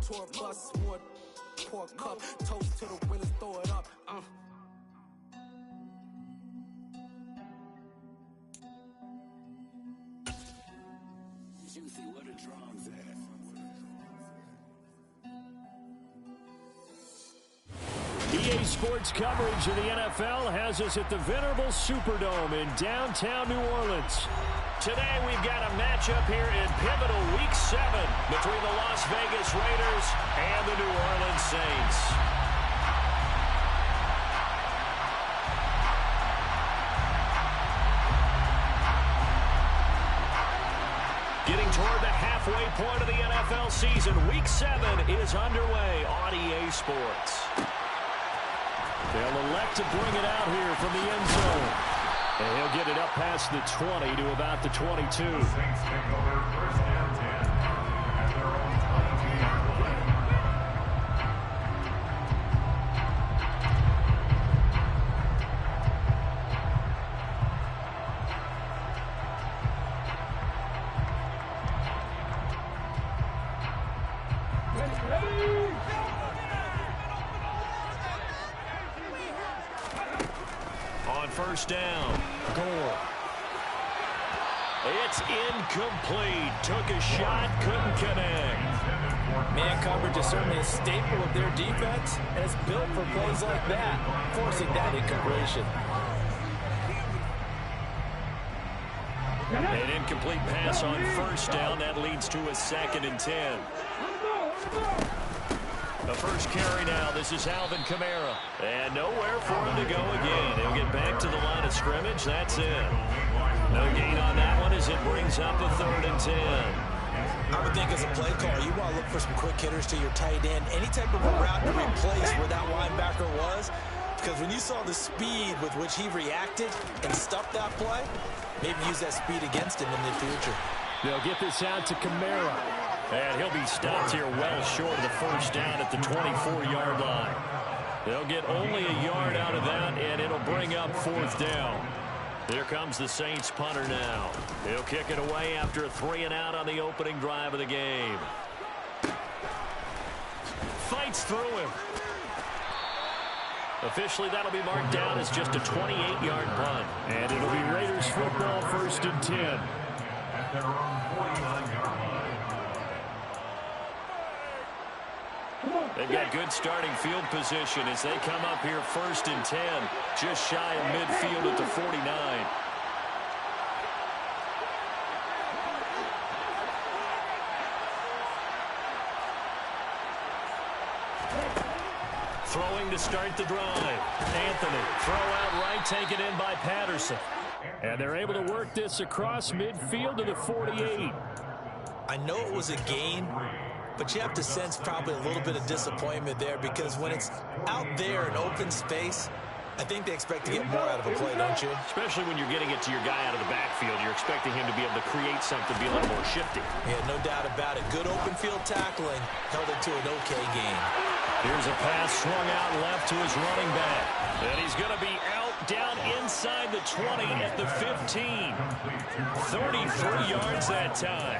tour bus, more pour cup, toast to the winners, throw it up. Juicy, what a drums at. EA Sports coverage of the NFL has us at the venerable Superdome in downtown New Orleans. Today we've got a matchup here in pivotal Week 7 between the Las Vegas Raiders and the New Orleans Saints. Getting toward the halfway point of the NFL season, Week 7 is underway on EA Sports. They'll elect to bring it out here from the end zone. And he'll get it up past the 20 to about the 22. The Saints take over first and 10 at their own 22-yard line. On first down, Gore. It's incomplete. Took a shot, couldn't connect. Man coverage is certainly a staple of their defense, and it's built for plays like that, forcing that incompletion. An incomplete pass on first down. That leads to a 2nd and 10. The first carry now. This is Alvin Kamara. And nowhere for him to go again. He'll get back to the line of scrimmage. That's it. No gain on that one as it brings up a 3rd and 10. I would think as a play caller, you want to look for some quick hitters to your tight end. Any type of a route to replace where that linebacker was. Because when you saw the speed with which he reacted and stuffed that play, maybe use that speed against him in the future. They'll get this out to Kamara. And he'll be stopped here well short of the first down at the 24-yard line. They'll get only a yard out of that, and it'll bring up 4th down. Here comes the Saints punter now. He'll kick it away after a 3-and-out on the opening drive of the game. Fights through him. Officially, that'll be marked down as just a 28-yard punt. And it'll be Raiders football, 1st and 10. At their own 49-yard line. They've got good starting field position as they come up here 1st and 10, just shy of midfield at the 49. Throwing to start the drive. Anthony, throw out right, taken in by Patterson. And they're able to work this across midfield to the 48. I know it was a gain, but you have to sense probably a little bit of disappointment there because when it's out there in open space, I think they expect to get more out of a play, don't you? Especially when you're getting it to your guy out of the backfield. You're expecting him to be able to create something, be a little more shifty. Yeah, no doubt about it. Good open field tackling held it to an okay game. Here's a pass swung out left to his running back. And he's going to be out down inside the 20 at the 15. 33 yards that time.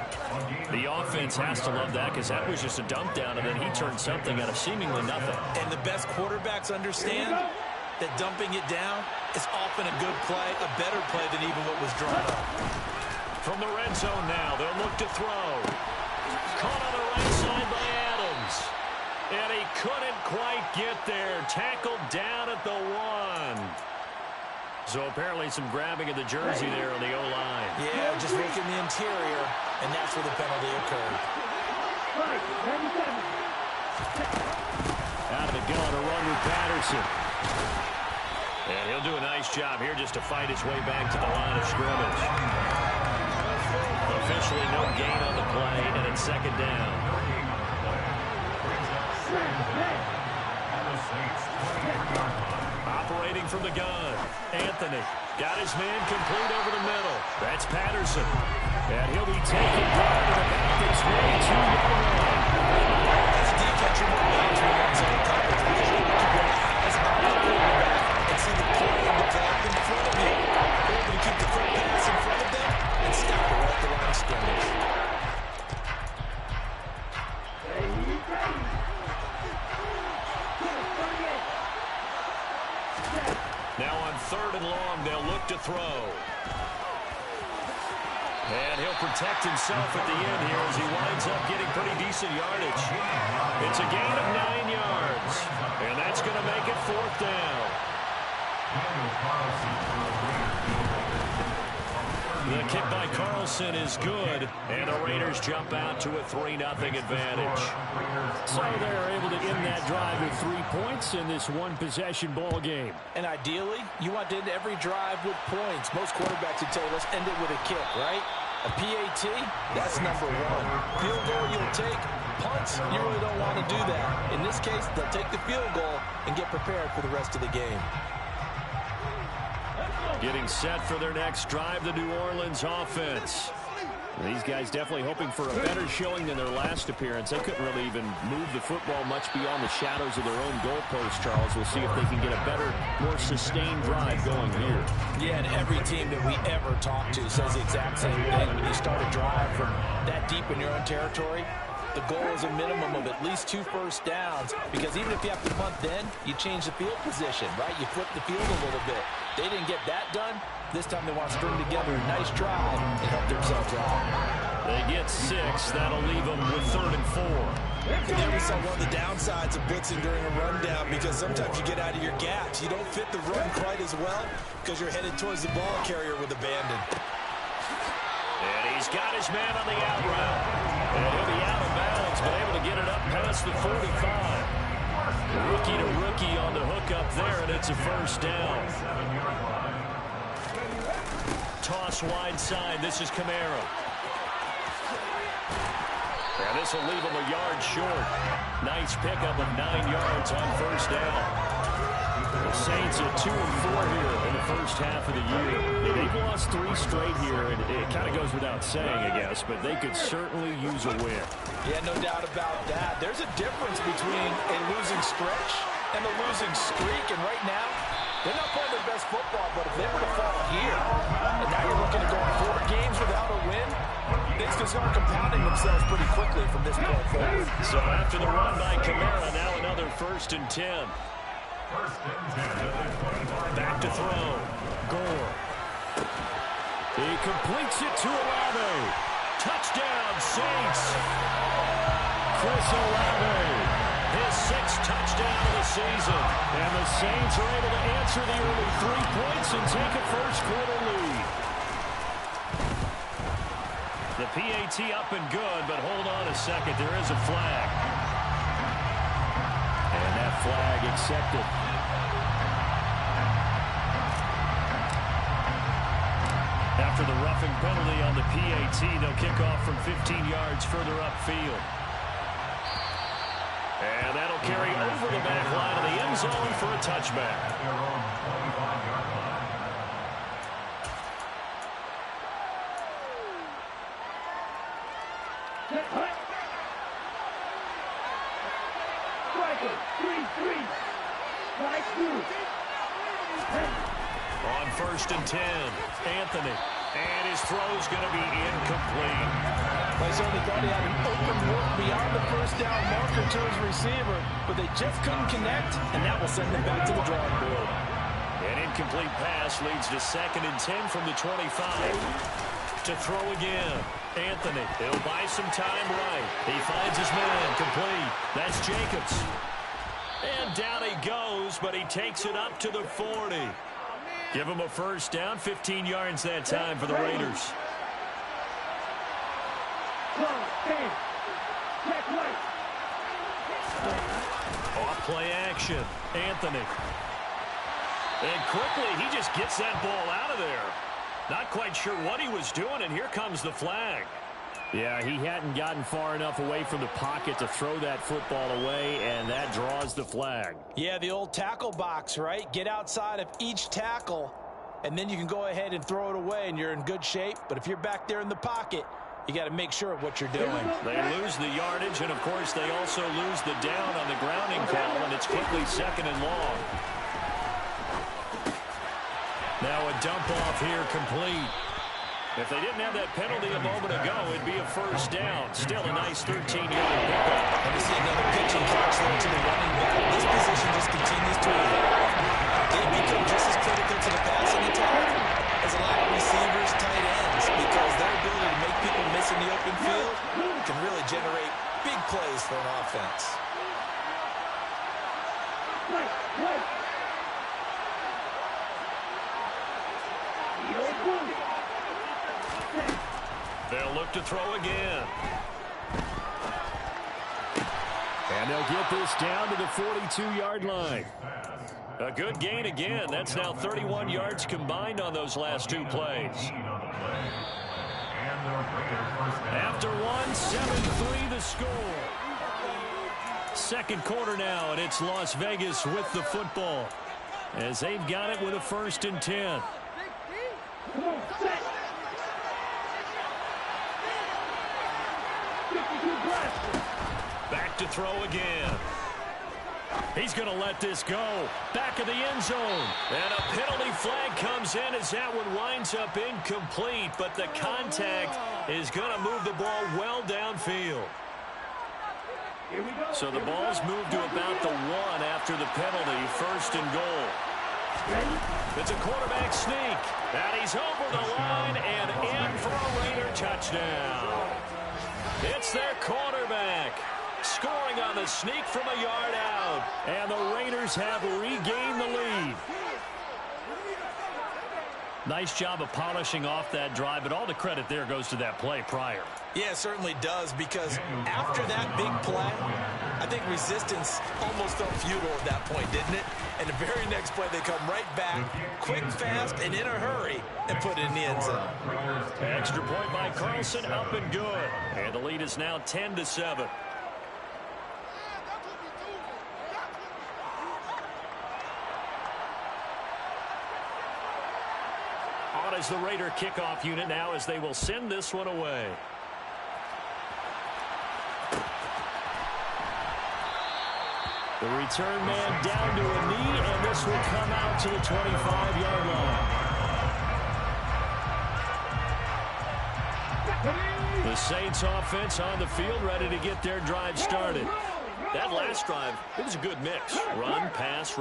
The offense has to love that because that was just a dump down, and then he turned something out of seemingly nothing. And the best quarterbacks understand that dumping it down is often a good play, a better play than even what was drawn up. From the red zone now, they'll look to throw. Caught on the right side by Adams. And he couldn't quite get there. Tackled down at the 1. So apparently some grabbing of the jersey there on the O-line. Yeah, just working the interior, and that's where the penalty occurred. Out of the gun, a run with Patterson. And he'll do a nice job here just to fight his way back to the line of scrimmage. Officially no gain on the play, and it's 2nd down. Operating from the gun. Anthony got his man complete over the middle. That's Patterson. And he'll be taken down to about the 22-yard line. As a defense, you're more bound to your zone coverage because you want to keep your eyes on the quarterback and see the play and develop in front of you. You're able to keep the quick pass in front of them and stop it right at the line of scrimmage. 3rd and long. They'll look to throw. And he'll protect himself at the end here as he winds up getting pretty decent yardage. It's a gain of 9 yards. And that's going to make it 4th down. The kick by Carlson is good, and the Raiders jump out to a 3-0 advantage. So they're able to end that drive with 3 points in this one-possession ball game. And ideally, you want to end every drive with points. Most quarterbacks would tell you, let's end it with a kick, right? A PAT, that's number 1. Field goal you'll take. Punts, you really don't want to do that. In this case, they'll take the field goal and get prepared for the rest of the game. Getting set for their next drive, the New Orleans offense. These guys definitely hoping for a better showing than their last appearance. They couldn't really even move the football much beyond the shadows of their own goalpost, Charles. We'll see if they can get a better, more sustained drive going here. Yeah, and every team that we ever talk to says the exact same thing. When you start a drive from that deep in your own territory, the goal is a minimum of at least 2 first downs, because even if you have to punt then, you change the field position, right? You flip the field a little bit. They didn't get that done. This time they want to string together a nice drive and help themselves out. They get 6. That'll leave them with 3rd and 4. And there we saw one of the downsides of blitzing during a rundown, because sometimes you get out of your gaps. You don't fit the run quite as well because you're headed towards the ball carrier with abandon. And he's got his man on the out route. And he'll be out of bounds, but able to get it up past the 45. Rookie to rookie on the hook up there, and it's a 1st down. Toss wide side. This is Kamara. And this will leave him a yard short. Nice pickup of 9 yards on 1st down. The Saints at 2-4 here in the first half of the year. They've lost 3 straight here, and it kind of goes without saying, I guess, but they could certainly use a win. Yeah, no doubt about that. There's a difference between a losing stretch and a losing streak, and right now, they're not playing their best football, but if they were to fall here, and now you're looking at going 4 games without a win, things can start compounding themselves pretty quickly from this point forward. So after the run by Kamara, now another 1st and 10. Back to throw. Gore. He completes it to Olave. Touchdown, Saints. Chris Olave. His 6th touchdown of the season. And the Saints are able to answer the early 3 points and take a first-quarter lead. The PAT up and good, but hold on a second. There is a flag. And that flag accepted. After the roughing penalty on the PAT, they'll kick off from 15 yards further upfield. And that'll carry over the back line of the end zone for a touchback. On 1st and 10, Anthony. And his throw's going to be incomplete. I certainly thought he had an open look beyond the 1st down marker to his receiver, but they just couldn't connect, and that will send them back to the drawing board. An incomplete pass leads to 2nd and 10 from the 25. To throw again. Anthony, he'll buy some time right. He finds his man, complete. That's Jacobs. And down he goes, but he takes it up to the 40. Give him a 1st down, 15 yards that time for the Raiders. Off play action, Anthony. And quickly, he just gets that ball out of there. Not quite sure what he was doing, and here comes the flag. Yeah, he hadn't gotten far enough away from the pocket to throw that football away, and that draws the flag. Yeah, the old tackle box, right? Get outside of each tackle, and then you can go ahead and throw it away, and you're in good shape. But if you're back there in the pocket, you got to make sure of what you're doing. They lose the yardage, and, of course, they also lose the down on the grounding call, and it's quickly 2nd and long. Now a dump-off here complete. If they didn't have that penalty a moment ago, it'd be a 1st down. Still a nice 13-yard pickup. And to see another pitching catch there to the running back. This position just continues to evolve. They become just as critical to the on offense. They'll look to throw again. And they'll get this down to the 42-yard line. A good gain again. That's now 31 yards combined on those last two plays. After one, 7-3 the score. Second quarter now, and it's Las Vegas with the football as they've got it with a 1st and 10. Back to throw again. He's going to let this go. Back of the end zone. And a penalty flag comes in as that one winds up incomplete, but the contact is going to move the ball well downfield. So the ball's moved to about the 1 after the penalty, 1st and goal. It's a quarterback sneak. And he's over the line and in for a Raider touchdown. It's their quarterback scoring on the sneak from a yard out. And the Raiders have regained the lead. Nice job of polishing off that drive, but all the credit there goes to that play prior. Yeah, it certainly does, because after that big play, I think resistance almost felt futile at that point, didn't it? And the very next play, they come right back, quick, fast, and in a hurry, and put it in the end zone. Extra point by Carlson, up and good. And the lead is now 10-7. On as the Raider kickoff unit now as they will send this one away. The return man down to a knee, and this will come out to the 25-yard line. The Saints offense on the field, ready to get their drive started. That last drive, it was a good mix. Run, pass,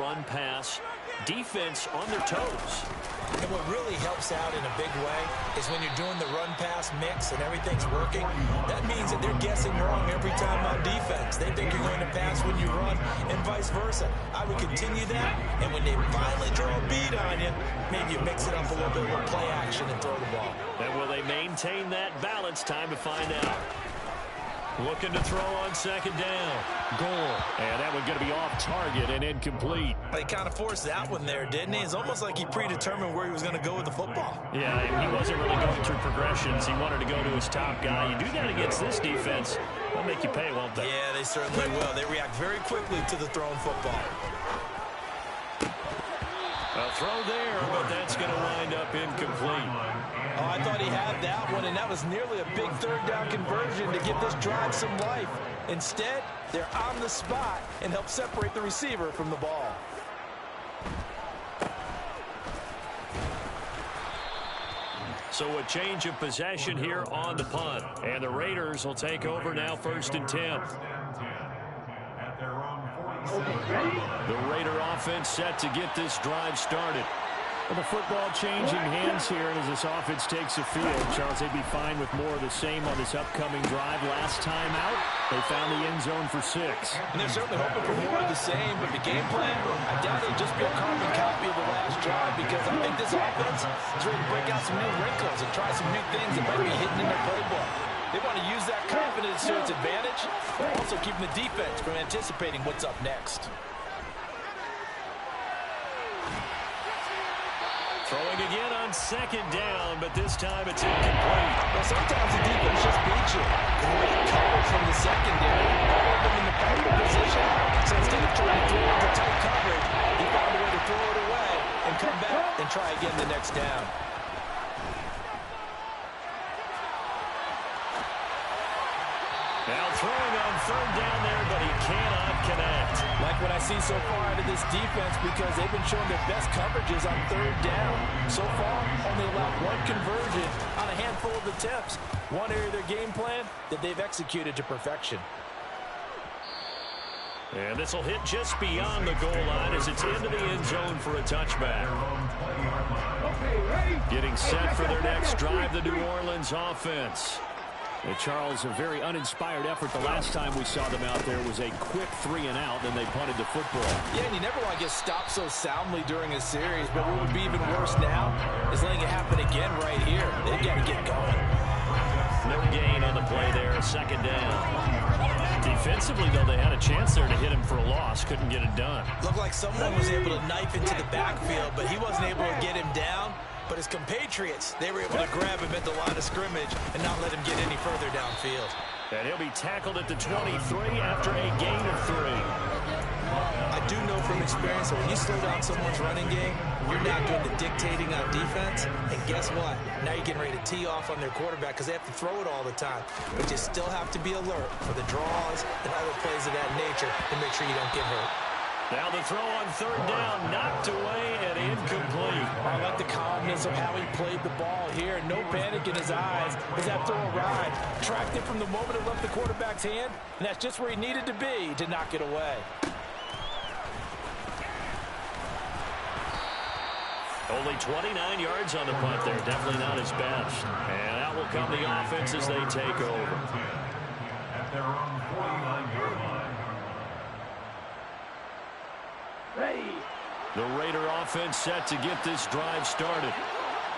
defense on their toes. And what really helps out in a big way is when you're doing the run-pass mix and everything's working, that means that they're guessing wrong every time on defense. They think you're going to pass when you run and vice versa. I would continue that, and when they finally draw a beat on you, maybe you mix it up a little bit with play action and throw the ball. And will they maintain that balance? Time to find out. Looking to throw on 2nd down. Goal. And that one going to be off target and incomplete. He kind of forced that one there, didn't he? It's almost like he predetermined where he was going to go with the football. Yeah, he wasn't really going through progressions. He wanted to go to his top guy. You do that against this defense, they'll make you pay, won't they? Yeah, they certainly will. They react very quickly to the thrown football. A throw there, but that's going to wind up incomplete. Oh, I thought he had that one, and that was nearly a big 3rd down conversion to give this drive some life. Instead, they're on the spot and help separate the receiver from the ball. So a change of possession here on the punt. And the Raiders will take over now, 1st and 10. The Raider offense set to get this drive started. Well, the football changing hands here as this offense takes the field. Charles, they'd be fine with more of the same on this upcoming drive. Last time out, they found the end zone for 6. And they're certainly hoping for more of the same, but the game plan, I doubt it'll just be a carbon copy of the last drive, because I think this offense is ready to break out some new wrinkles and try some new things that might be hidden in their playbook. They want to use that confidence to its advantage, but also keeping the defense from anticipating what's up next. Throwing again on 2nd down, but this time it's incomplete. Well, sometimes the defense just beats you. Great coverage from the secondary. Put them in the perfect position. So instead of trying to throw into tight coverage, he found a way to throw it away and come back and try again the next down. Now throwing on 3rd down there, but he cannot connect. Like what I see so far out of this defense, because they've been showing their best coverages on 3rd down. So far, only allowed 1 conversion on a handful of attempts. One area of their game plan that they've executed to perfection. And this will hit just beyond the goal line as it's into the end zone for a touchback. Getting set for their next drive, the New Orleans offense. And Charles, a very uninspired effort. The last time we saw them out there was a quick 3-and-out, then they punted the football. Yeah, and you never want to get stopped so soundly during a series, but what would be even worse now is letting it happen again right here. They've got to get going. No gain on the play there, second down. Defensively, though, they had a chance there to hit him for a loss. Couldn't get it done. Looked like someone was able to knife into the backfield, but he wasn't able to get him down. But his compatriots, they were able to grab him at the line of scrimmage and not let him get any further downfield. And he'll be tackled at the 23 after a gain of 3. I do know from experience that when you slow down someone's running game, you're not doing the dictating on defense. And guess what? Now you're getting ready to tee off on their quarterback because they have to throw it all the time. But you still have to be alert for the draws and other plays of that nature to make sure you don't get hurt. Now the throw on third down, knocked away and incomplete. I like the calmness of how he played the ball here. No panic in his eyes as that throw arrived. Tracked it from the moment it left the quarterback's hand, and that's just where he needed to be to knock it away. Only 29 yards on the punt there. Definitely not his best. And out will come the offense as they take over. At their own 49-yard line. The Raider offense set to get this drive started.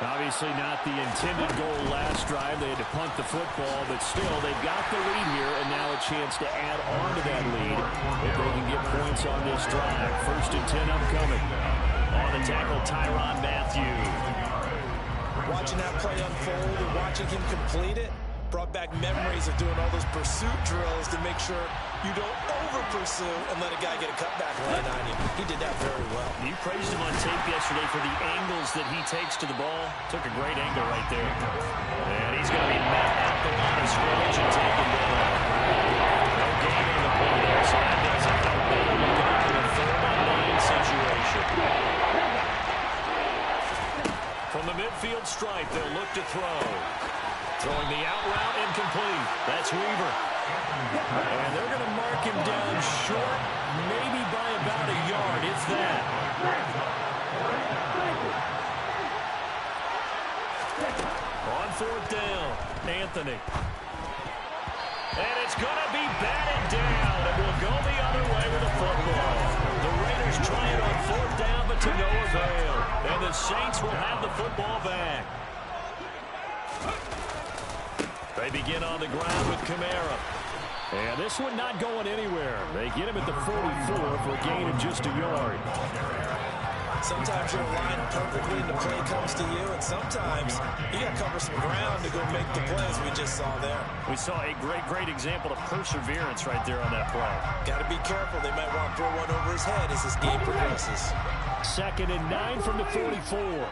Obviously not the intended goal last drive. They had to punt the football, but still they've got the lead here, and now a chance to add on to that lead if they can get points on this drive. 1st and 10 upcoming. On the tackle, Tyrann Mathieu. Watching that play unfold and watching him complete it brought back memories of doing all those pursuit drills to make sure you don't over-pursue and let a guy get a cutback line on you. He did that very well. You praised him on tape yesterday for the angles that he takes to the ball. Took a great angle right there. And he's going to be met at the line of scrimmage and taken down. No gain on the play there, so that doesn't help them. Looking into a 3rd-and-9 situation. From the midfield stripe, they'll look to throw. Throwing the out route, incomplete. That's Weaver. And they're going to mark him down short, maybe by about a yard, if that. On 4th down, Anthony. And it's going to be batted down. It will go the other way with the football. The Raiders try it on 4th down, but to no avail. And the Saints will have the football back. They begin on the ground with Kamara. And this one not going anywhere. They get him at the 44 for a gain of just a yard. Sometimes you're aligned perfectly and the play comes to you, and sometimes you got to cover some ground to go make the plays we just saw there. We saw a great example of perseverance right there on that play. Got to be careful. They might want to throw one over his head as this game progresses. 2nd and 9 from the 44.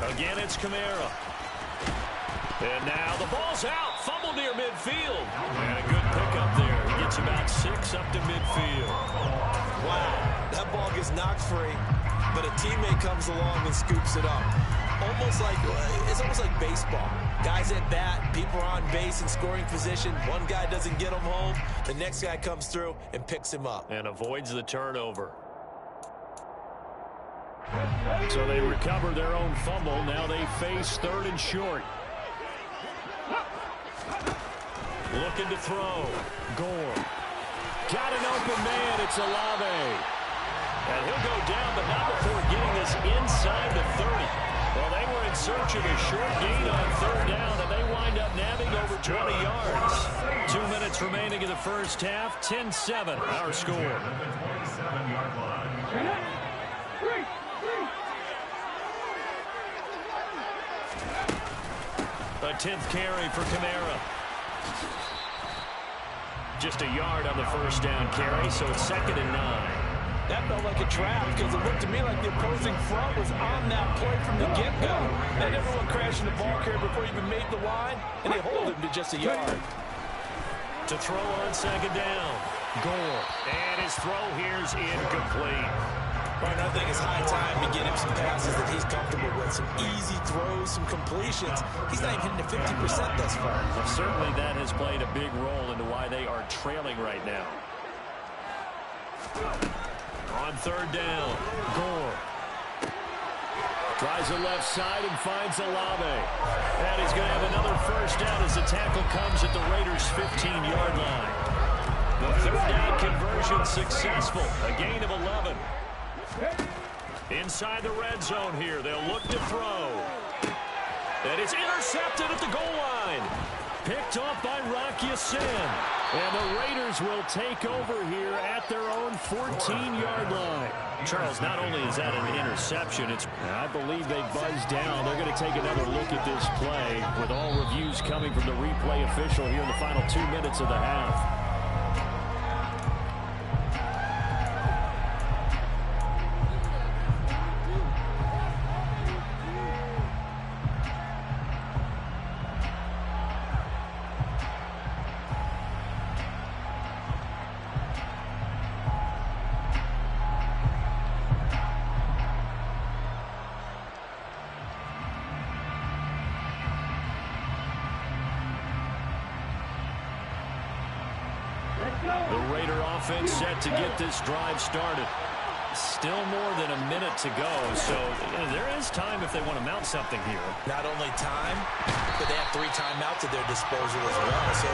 Again, it's Kamara. And now the ball's out. Fumble near midfield. And a good pickup there. He gets about 6 up to midfield. Wow, that ball gets knocked free, but a teammate comes along and scoops it up. It's almost like baseball. Guys at bat, people are on base in scoring position. One guy doesn't get him home. The next guy comes through and picks him up. And avoids the turnover. So they recover their own fumble. Now they face 3rd and short. Looking to throw. Gore. Got an open man. It's Olave. And he'll go down, but not before getting this inside the 30. Well, they were in search of a short gain on 3rd down, and they wind up nabbing over 20 yards. 2 minutes remaining in the first half. 10-7, our score. 27-yard line. A 10th carry for Kamara. Just a yard on the first down carry, so it's 2nd and 9. That felt like a trap because it looked to me like the opposing front was on that play from the get-go. They never went crashing the ball carrier before he even made the line, and they hold him to just a yard. To throw on 2nd down. Gore. And his throw here's incomplete. Brian, I think it's high time to get him some passes that he's comfortable with. Some easy throws, some completions. He's not even hitting to 50% thus far. Well, certainly that has played a big role into why they are trailing right now. On 3rd down, Gore. Tries the left side and finds Olave. And he's going to have another first down as the tackle comes at the Raiders' 15-yard line. The third down conversion successful. A gain of 11. Inside the red zone here. They'll look to throw. And it's intercepted at the goal line. Picked off by Rocky Sin. And the Raiders will take over here at their own 14-yard line. Charles, not only is that an interception, I believe they buzzed down. They're going to take another look at this play with all reviews coming from the replay official here in the final 2 minutes of the half. The Raider offense set to get this drive started. Still more than a minute to go, so there is time if they want to mount something here. Not only time, but they have 3 timeouts at their disposal as well, so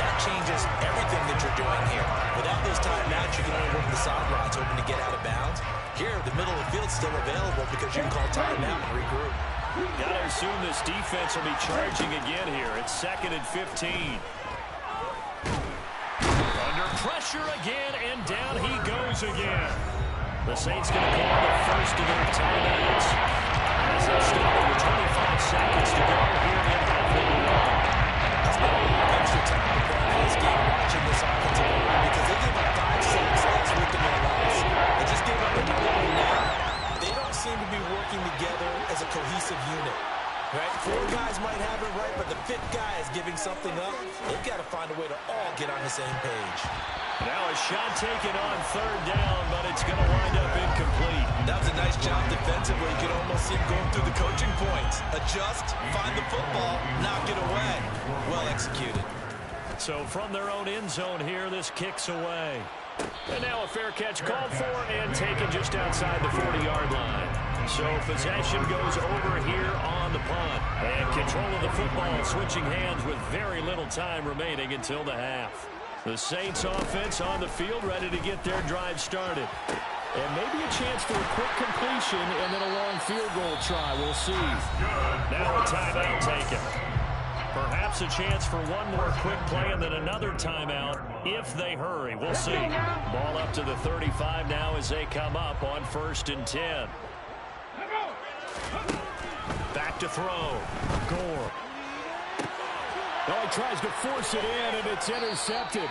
that changes everything that you're doing here. Without those timeouts, you can only work the sidelines, hoping to get out of bounds. Here, the middle of the field's still available because you can call timeout and regroup. Got to assume this defense will be charging again here. It's 2nd and 15. Under pressure again, and down he goes again. The Saints going to call the first of their timeouts as they stop with 25 seconds to go here in half of the run. There's not a lot of extra time to play in this game watching this offensive line because they gave up 5 sacks last week in their loss. They just gave up another one now. They don't seem to be working together as a cohesive unit. Right? 4 guys might have it right, but the 5th guy is giving something up. They've got to find a way to all get on the same page. Now a shot taken on 3rd down, but it's going to wind up incomplete. That was a nice job defensively. You could almost see him going through the coaching points. Adjust, find the football, knock it away. Well executed. So from their own end zone here, this kicks away. And now a fair catch called for and taken just outside the 40-yard line. So possession goes over here on the punt. And control of the football switching hands with very little time remaining until the half. The Saints offense on the field ready to get their drive started. And maybe a chance for a quick completion and then a long field goal try. We'll see. Now a timeout taken. Perhaps a chance for one more quick play and then another timeout if they hurry. We'll see. Ball up to the 35 now as they come up on 1st and 10. Back to throw. Gore. Oh, he tries to force it in, and it's intercepted.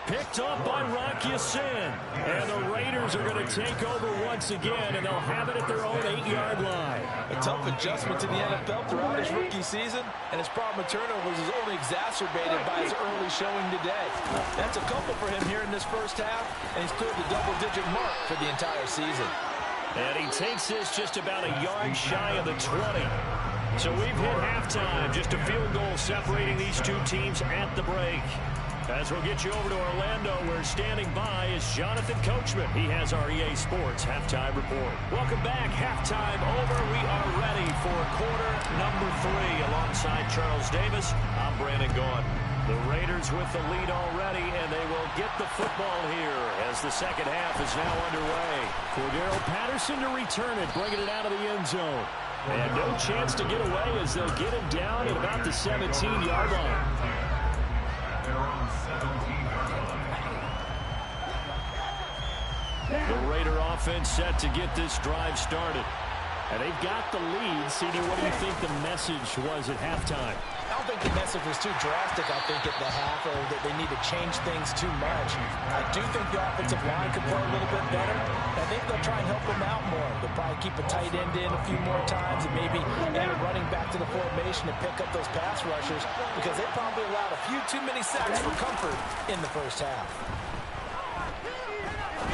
Picked up by Rocky Sin. And the Raiders are going to take over once again, and they'll have it at their own 8-yard line. A tough adjustment to the NFL throughout his rookie season, and his problem with turnovers is only exacerbated by his early showing today. That's a couple for him here in this first half, and he's cleared the double-digit mark for the entire season. And he takes this just about a yard shy of the 20. So we've hit halftime, just a field goal separating these two teams at the break. As we'll get you over to Orlando, where standing by is Jonathan Coachman. He has our EA Sports Halftime Report. Welcome back. Halftime over. We are ready for quarter number 3. Alongside Charles Davis, I'm Brandon Gaughan. The Raiders with the lead already, and they will get the football here as the second half is now underway. Cordero Patterson to return it, bringing it out of the end zone. And no chance to get away as they'll get him down at about the 17-yard line. The Raider offense set to get this drive started. And they've got the lead. CD, what do you think the message was at halftime? I don't think the message was too drastic, I think, at the half, or that they need to change things too much. I do think the offensive line could play a little bit better. I think they'll try and help them out more. They'll probably keep a tight end in a few more times and maybe add a running back to the formation to pick up those pass rushers because they probably allowed a few too many sacks for comfort in the first half.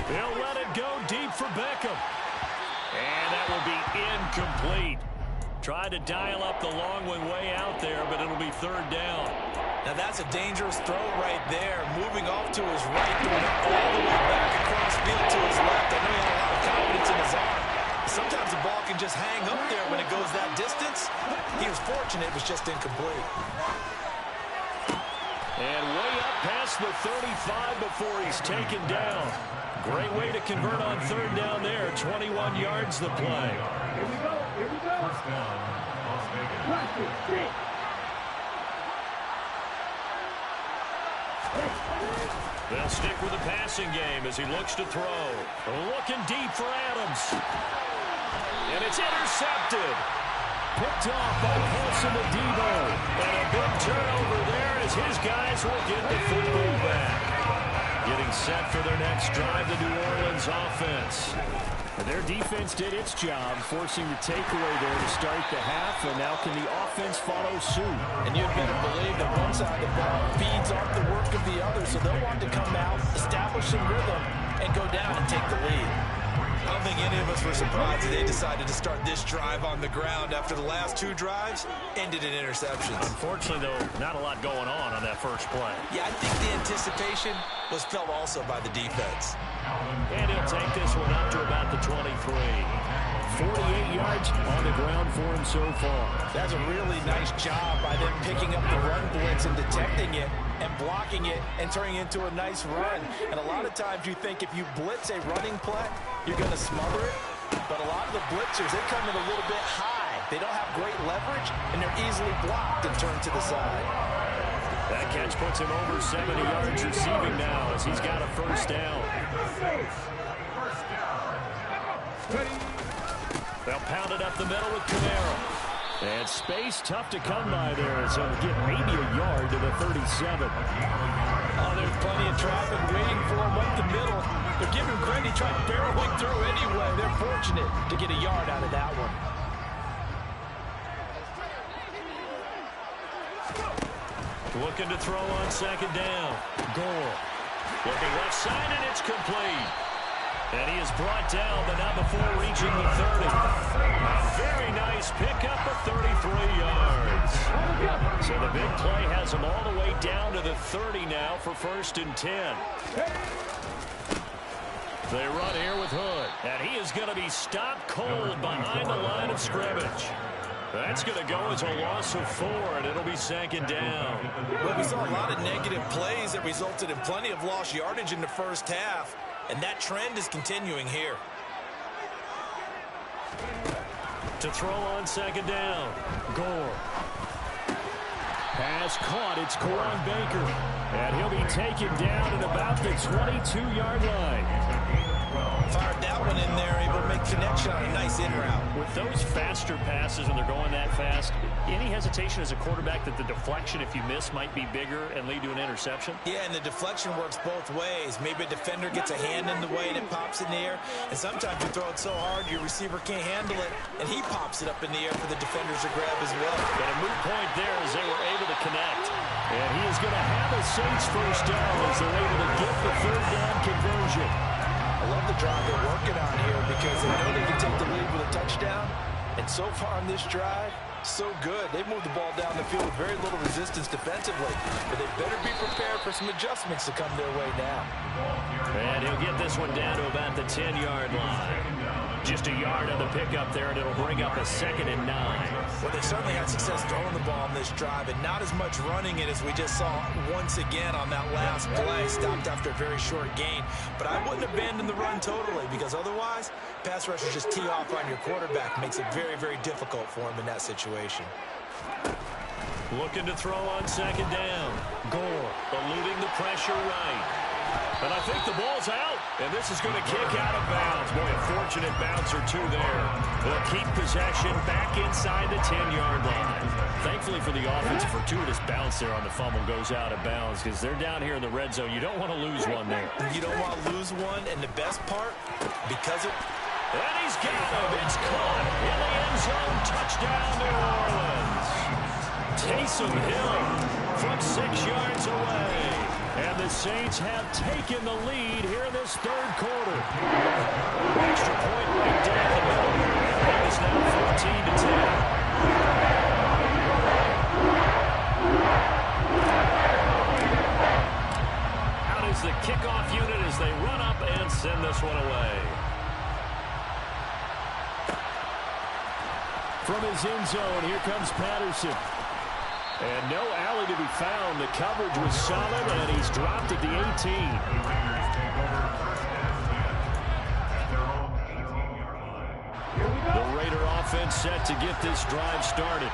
They'll let it go deep for Beckham. And that will be incomplete. Tried to dial up the long one way out there, but it'll be 3rd down. Now that's a dangerous throw right there. Moving off to his right, throwing it all the way back across field to his left. I know he had a lot of confidence in his arm. Sometimes the ball can just hang up there when it goes that distance. He was fortunate it was just incomplete. And way up past the 35 before he's taken down. Great way to convert on third down there. 21 yards the play. Here we go. First down, Las Vegas. They'll stick with the passing game as he looks to throw. Looking deep for Adams. And it's intercepted. Picked off by Paulson to Debo. And a big turnover there as his guys will get the football back. Getting set for their next drive, the New Orleans offense. Their defense did its job, forcing the takeaway there to start the half, and now can the offense follow suit? And you'd better believe that one side of the ball feeds off the work of the other, so they'll want to come out, establish some rhythm, and go down and take the lead. I don't think any of us were surprised that they decided to start this drive on the ground after the last two drives ended in interceptions. Unfortunately, though, not a lot going on that first play. Yeah, I think the anticipation was felt also by the defense. And he'll take this one up to about the 23. 48 yards on the ground for him so far. That's a really nice job by them picking up the run blitz and detecting it and blocking it and turning it into a nice run. And a lot of times you think if you blitz a running play, you're going to smother it. But a lot of the blitzers, they come in a little bit high. They don't have great leverage, and they're easily blocked and turned to the side. That catch puts him over 70 yards receiving now as he's got a first down. They'll pound it up the middle with Camaro. And space tough to come by there as he'll get maybe a yard to the 37. Oh, there's plenty of traffic waiting for him up the middle. They're giving credit. He tried barreling through anyway. They're fortunate to get a yard out of that one. Looking to throw on second down. Gore. Looking left side, and it's complete. And he is brought down, but not before reaching the 30. A very nice pickup of 33 yards. So the big play has him all the way down to the 30 now for 1st and 10. They run here with Hood, and he is going to be stopped cold behind the line of scrimmage. That's going to go as a loss of 4, and it'll be second down. Well, we saw a lot of negative plays that resulted in plenty of lost yardage in the first half, and that trend is continuing here. To throw on second down, Gore. Pass caught, it's Coron Baker. And he'll be taken down at about the 22-yard line. Fired that one in there, able to make connection on a nice in route. With those faster passes when they're going that fast, any hesitation as a quarterback that the deflection, if you miss, might be bigger and lead to an interception? Yeah, and the deflection works both ways. Maybe a defender gets a hand in the way and it pops in the air, and sometimes you throw it so hard your receiver can't handle it, and he pops it up in the air for the defenders to grab as well. But a moot point there as they were able to connect. And he is going to have a Saints first down as they're able to get the third down conversion. I love the drive they're working on here because they know they can take the lead with a touchdown. And so far on this drive, so good. They moved the ball down the field with very little resistance defensively. But they better be prepared for some adjustments to come their way now. And he'll get this one down to about the 10-yard line. Just a yard on the pickup there, and it'll bring up a 2nd and 9. Well, they certainly had success throwing the ball on this drive, and not as much running it as we just saw once again on that last play. Stopped after a very short gain. But I wouldn't abandon the run totally, because otherwise, pass rushers just tee off on your quarterback. Makes it very, very difficult for him in that situation. Looking to throw on second down. Gore eluding the pressure right. And I think the ball's out, and this is going to kick out of bounds. Boy, a fortunate bounce or two there. They'll keep possession back inside the 10-yard line. Thankfully for the offense, a fortuitous bounce there on the fumble goes out of bounds because they're down here in the red zone. You don't want to lose one there. You don't want to lose one, and the best part, because it... And he's got him. It's caught in the end zone. Touchdown, New Orleans. Taysom Hill from 6 yards away. And the Saints have taken the lead here in this third quarter. Extra point right down the middle. It is now 14-10. Out is the kickoff unit as they run up and send this one away. From his end zone, here comes Patterson. And no alley to be found. The coverage was solid, and he's dropped at the 18. The Raider offense set to get this drive started.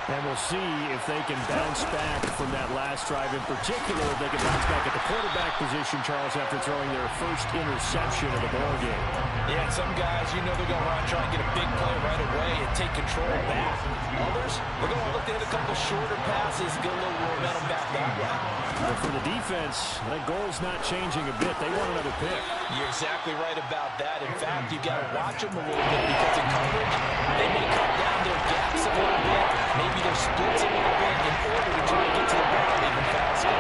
And we'll see if they can bounce back from that last drive. In particular, if they can bounce back at the quarterback position, Charles, after throwing their first interception of the ballgame. Yeah, and some guys, you know they're going to want to try and get a big play right away and take control back. Others, they're going to look to hit a couple shorter passes, get a little momentum back that way. But for the defense, that goal's not changing a bit. They want another pick. You're exactly right about that. In fact, you've got to watch them a little bit because in coverage, they may cut down their gaps a little bit, maybe their splits a little bit in order to try and get to the ball even faster.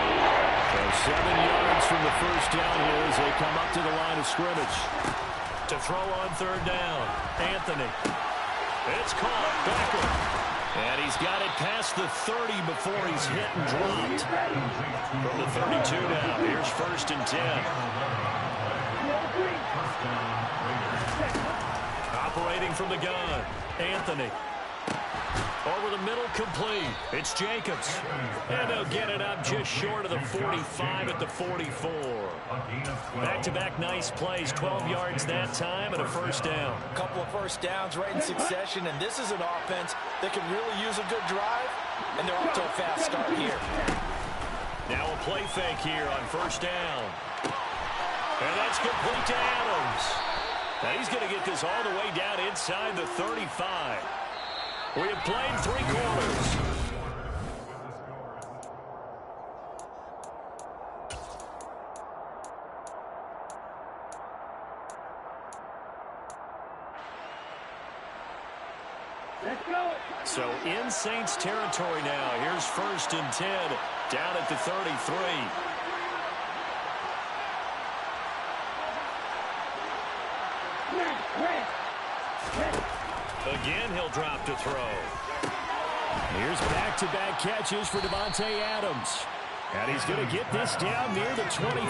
So 7 yards from the first down here as they come up to the line of scrimmage. To throw on third down, Anthony. It's caught. Becker. And he's got it past the 30 before he's hit and dropped. From the 32 now, here's 1st and 10. Operating from the gun, Anthony. Over the middle, complete. It's Jacobs. And they'll get it up just short of the 45 at the 44. Back-to-back nice plays, 12 yards that time and a first down. A couple of first downs right in succession, and this is an offense that can really use a good drive, and they're off to a fast start here. Now a play fake here on first down. And that's complete to Adams. Now he's going to get this all the way down inside the 35. We have played 3 quarters. So in Saints territory now. Here's 1st and 10 down at the 33. Again, he'll drop to throw. Here's back-to-back catches for Davante Adams. And he's going to get this down near the 25.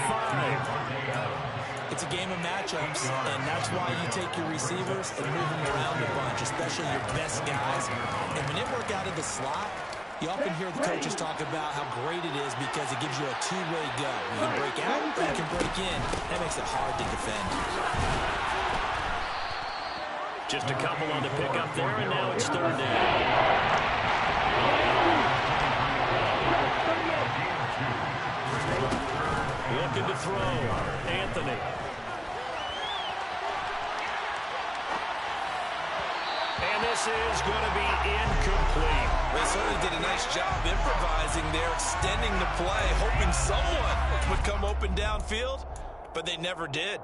It's a game of matchups, and that's why you take your receivers and move them around a bunch, especially your best guys. And when they work out of the slot, you often hear the coaches talk about how great it is because it gives you a two-way go. You can break out or you can break in. That makes it hard to defend. Just a couple on the pickup there, and now it's 3rd down. Looking to throw. Anthony. And this is going to be incomplete. They certainly did a nice job improvising there, extending the play, hoping someone would come open downfield, but they never did.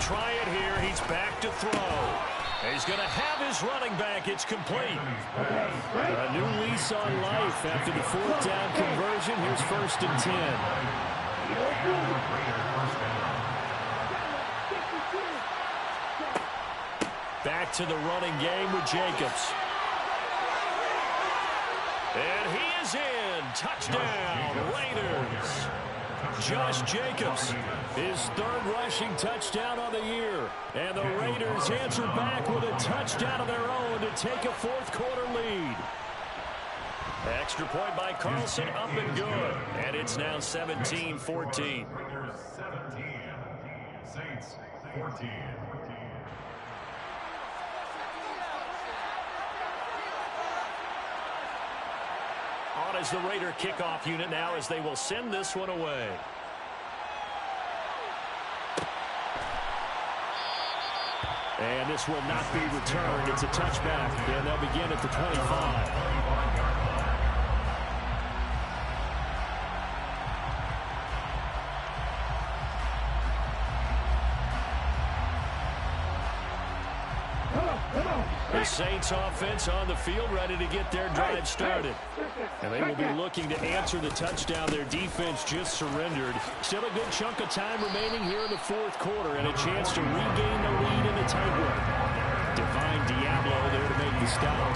Try it here. He's back to throw. He's going to have his running back. It's complete. A new lease on life after the 4th down conversion. Here's 1st and 10. Back to the running game with Jacobs. And he is in. Touchdown, Raiders. Josh Jacobs, his 3rd rushing touchdown of the year. And the Raiders answer back with a touchdown of their own to take a 4th quarter lead. Extra point by Carlson, up and good. And it's now 17-14. Raiders 17, Saints 14. On as the Raider kickoff unit now as they will send this one away. And this will not be returned. It's a touchback, and they'll begin at the 25. The Saints offense on the field, ready to get their drive started. And they will be looking to answer the touchdown their defense just surrendered. Still a good chunk of time remaining here in the fourth quarter and a chance to regain the lead in a tight one. Divine Diablo there to make the stop.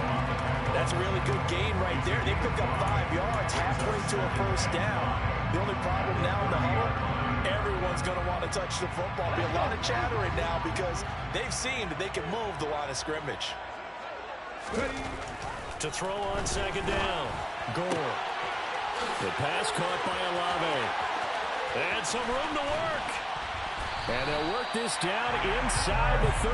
That's a really good gain right there. They picked up 5 yards halfway to a first down. The only problem now in the huddle, everyone's going to want to touch the football. Be a lot of chattering now because they've seen that they can move the line of scrimmage. To throw on second down, Gore. The pass caught by Olave. And some room to work. And they'll work this down inside the 30.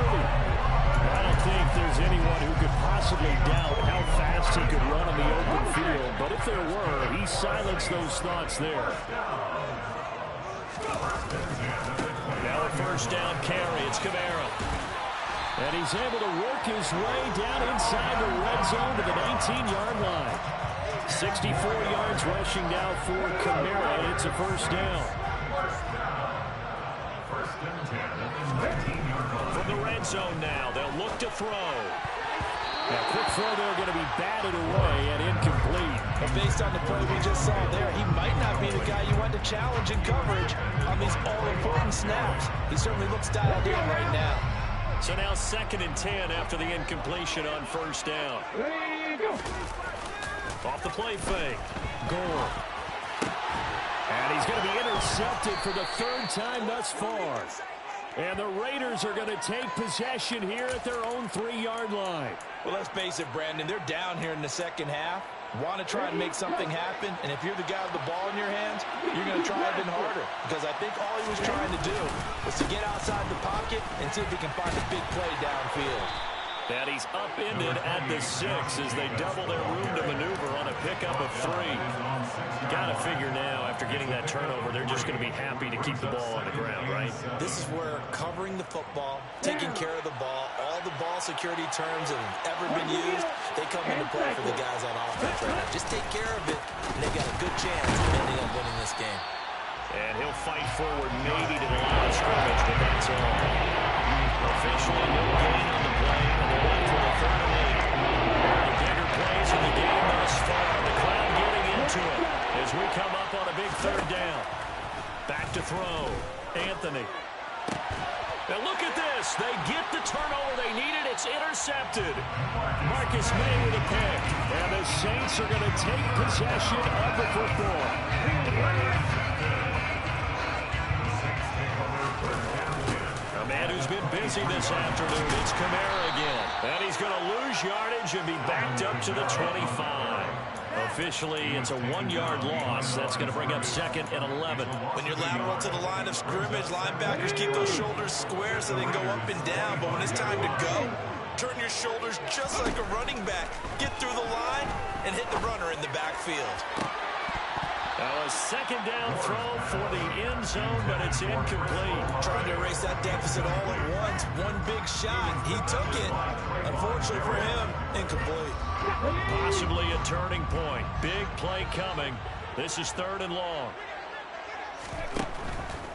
I don't think there's anyone who could possibly doubt how fast he could run on the open field. But if there were, he silenced those thoughts there. Now a first down carry. It's Kamara. And he's able to work his way down inside the red zone to the 19-yard line. 64 yards rushing now for Kamara. It's a first down. From the red zone now, they'll look to throw. Now, quick throw there going to be batted away and incomplete. But based on the play we just saw there, he might not be the guy you want to challenge in coverage on these all-important snaps. He certainly looks dialed in right now. So now 2nd and 10 after the incompletion on first down. Off the play fake. Gore. And he's going to be intercepted for the 3rd time thus far. And the Raiders are going to take possession here at their own 3-yard line. Well, let's face it, Brandon. They're down here in the second half. Want to try and make something happen. And if you're the guy with the ball in your hands, you're going to try even harder. Because I think all he was trying to do was to get outside the pocket and see if he can find a big play downfield. And he's upended at the 6 as they double their room to maneuver on a pickup of 3. Got to figure now, after getting that turnover, they're just going to be happy to keep the ball on the ground, right? This is where covering the football, taking care of the ball, all the ball security terms that have ever been used, they come into play for the guys on offense right now. Just take care of it, and they've got a good chance of ending up winning this game. And he'll fight forward maybe to the line of scrimmage, but that's all. Officially no gain on the play, and they're left with a 3rd and 8. The bigger plays in the game thus far. The crowd getting into it as we come up on a big 3rd down. Back to throw. Anthony. Now look at this. They get the turnover they needed. It's intercepted. Marcus May with a pick. And the Saints are going to take possession of the football. A man who's been busy this afternoon. It's Kamara again. And he's going to lose yardage and be backed up to the 25. Officially, it's a 1-yard loss. That's going to bring up 2nd and 11. When you're lateral to the line of scrimmage, linebackers keep those shoulders square so they can go up and down. But when it's time to go, turn your shoulders just like a running back. Get through the line and hit the runner in the backfield. Now a 2nd down throw for the end zone, but it's incomplete. Trying to erase that deficit all at once. One big shot. He took it. Unfortunately for him, incomplete. Possibly a turning point. Big play coming. This is 3rd and long.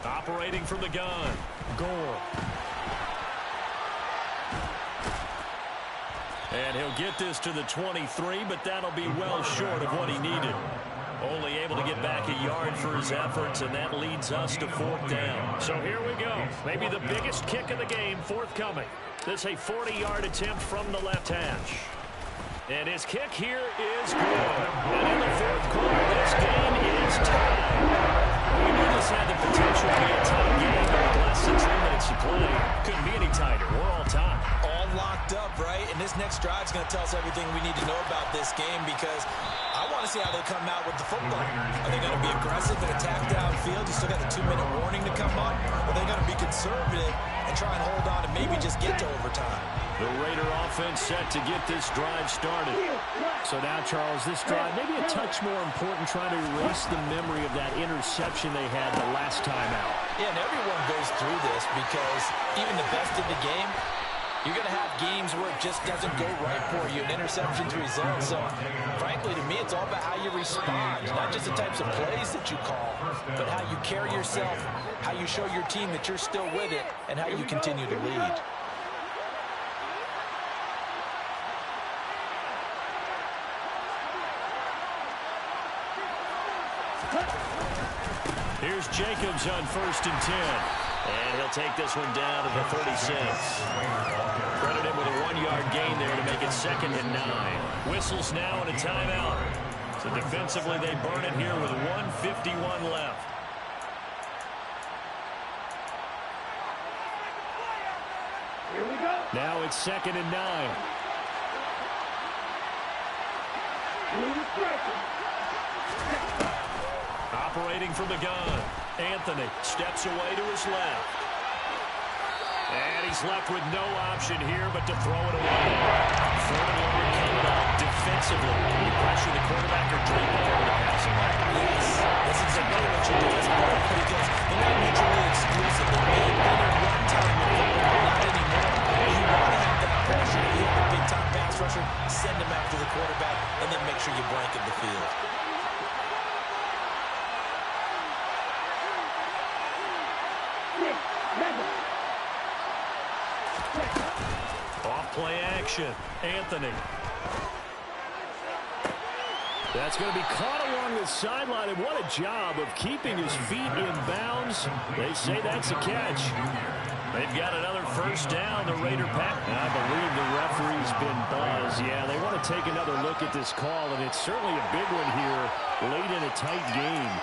Operating from the gun. Gore. And he'll get this to the 23, but that'll be well short of what he needed. Only able to get back a yard for his efforts, and that leads us to 4th down. So here we go. Maybe the biggest kick of the game forthcoming. This a 40-yard attempt from the left hash. And his kick here is good. And in the 4th quarter, this game is tied. We knew this had the potential to be a tight game, but with less than 2 minutes to play, couldn't be any tighter. We're all tied. All locked up, right? And this next drive is going to tell us everything we need to know about this game because I want to see how they come out with the football. Are they going to be aggressive and attack downfield? You still got the 2-minute warning to come up? Or are they going to be conservative and try and hold on and maybe just get to overtime? The Raider offense set to get this drive started. So now, Charles, this drive maybe a touch more important, trying to erase the memory of that interception they had the last time out. Yeah, and everyone goes through this because even the best in the game, you're going to have games where it just doesn't go right for you, and interceptions result. So, frankly, to me, it's all about how you respond, not just the types of plays that you call, but how you carry yourself, how you show your team that you're still with it, and how you continue to lead. Here's Jacobs on 1st and 10. And he'll take this one down to the 36. Credit him with a 1-yard gain there to make it 2nd and 9. Whistles now and a timeout. So defensively they burn it here with 1:51 left. Here we go. Now it's 2nd and 9. Operating from the gun. Anthony steps away to his left. And he's left with no option here but to throw it away. 3rd and long coming up defensively. You pressure the quarterback or drop it over the passing lane. Yes, that's exactly what you do as a player because they're not mutually exclusive. They may have been at one time in football, not anymore. You want to have that pressure. You have a big-time pass rusher, send him after the quarterback, and then make sure you blanket the field. Off play action. Anthony. That's going to be caught along the sideline, and what a job of keeping his feet in bounds. They say that's a catch. They've got another 1st down, the Raider pack. I believe the referee's been buzzed. Yeah, they want to take another look at this call, and it's certainly a big one here late in a tight game.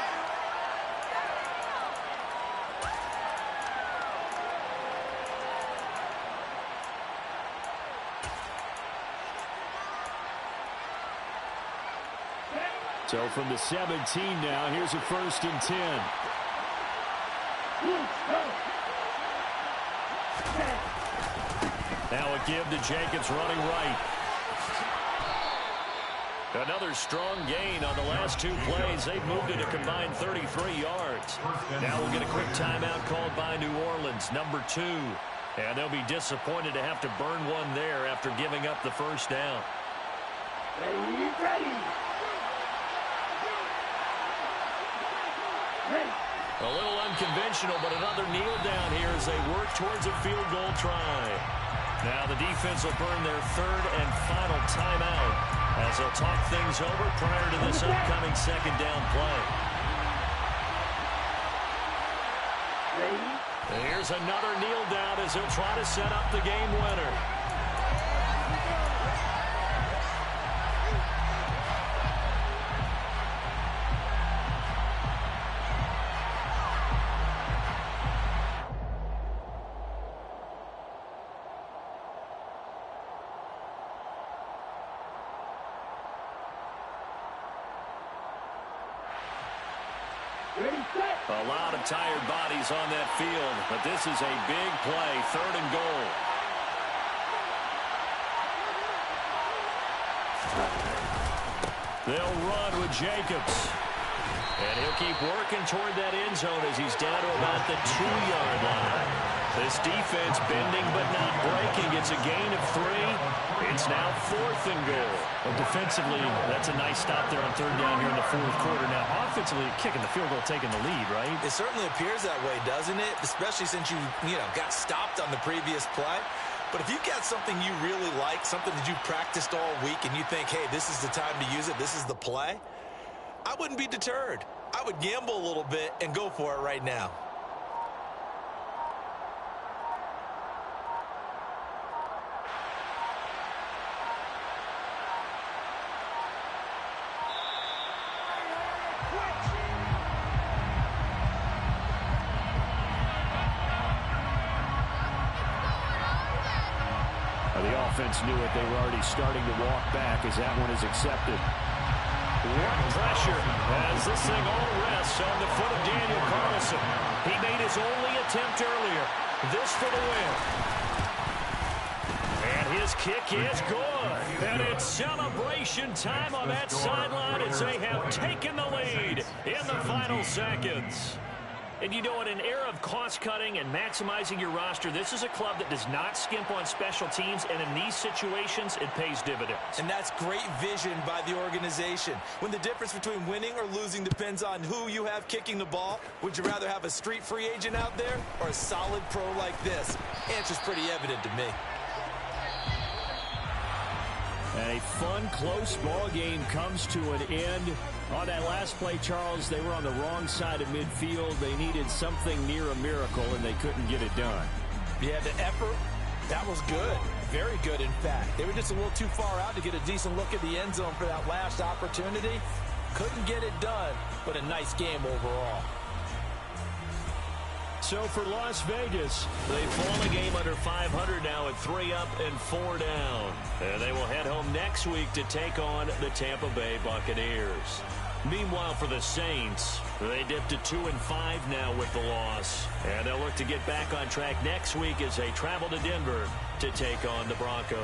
So from the 17 now, here's a 1st and 10. Now a give to Jacobs running right. Another strong gain on the last 2 plays. They've moved it a combined 33 yards. Now we'll get a quick timeout called by New Orleans, number 2. And they'll be disappointed to have to burn one there after giving up the 1st down. Ready. A little unconventional, but another kneel down here as they work towards a field goal try. Now the defense will burn their 3rd and final timeout as they'll talk things over prior to this upcoming 2nd down play. And here's another kneel down as he'll try to set up the game winner. A lot of tired bodies on that field, but this is a big play, 3rd and goal. They'll run with Jacobs. And he'll keep working toward that end zone as he's down to about the 2-yard line. This defense bending but not breaking. It's a gain of 3. It's now 4th and goal. Well, defensively, that's a nice stop there on 3rd down here in the 4th quarter. Now, offensively, kicking the field goal, taking the lead, right? It certainly appears that way, doesn't it? Especially since you got stopped on the previous play. But if you got something you really like, something that you practiced all week, and you think, hey, this is the time to use it, this is the play, I wouldn't be deterred. I would gamble a little bit and go for it right now. The offense knew it. They were already starting to walk back as that one is accepted. What pressure as this thing all rests on the foot of Daniel Carlson. He made his only attempt earlier. This for the win. And his kick is good. And it's celebration time on that sideline as they have taken the lead in the final seconds. And you know, in an era of cost-cutting and maximizing your roster, this is a club that does not skimp on special teams, and in these situations, it pays dividends. And that's great vision by the organization. When the difference between winning or losing depends on who you have kicking the ball, would you rather have a street free agent out there or a solid pro like this? Answer's pretty evident to me. A fun, close ball game comes to an end. On that last play, Charles, they were on the wrong side of midfield. They needed something near a miracle, and they couldn't get it done. Yeah, the effort, that was good. Very good, in fact. They were just a little too far out to get a decent look at the end zone for that last opportunity. Couldn't get it done, but a nice game overall. So for Las Vegas, they've fallen a game under 500 now at 3 up and 4 down. And they will head home next week to take on the Tampa Bay Buccaneers. Meanwhile, for the Saints, they dipped to 2-5 now with the loss. And they'll look to get back on track next week as they travel to Denver to take on the Broncos.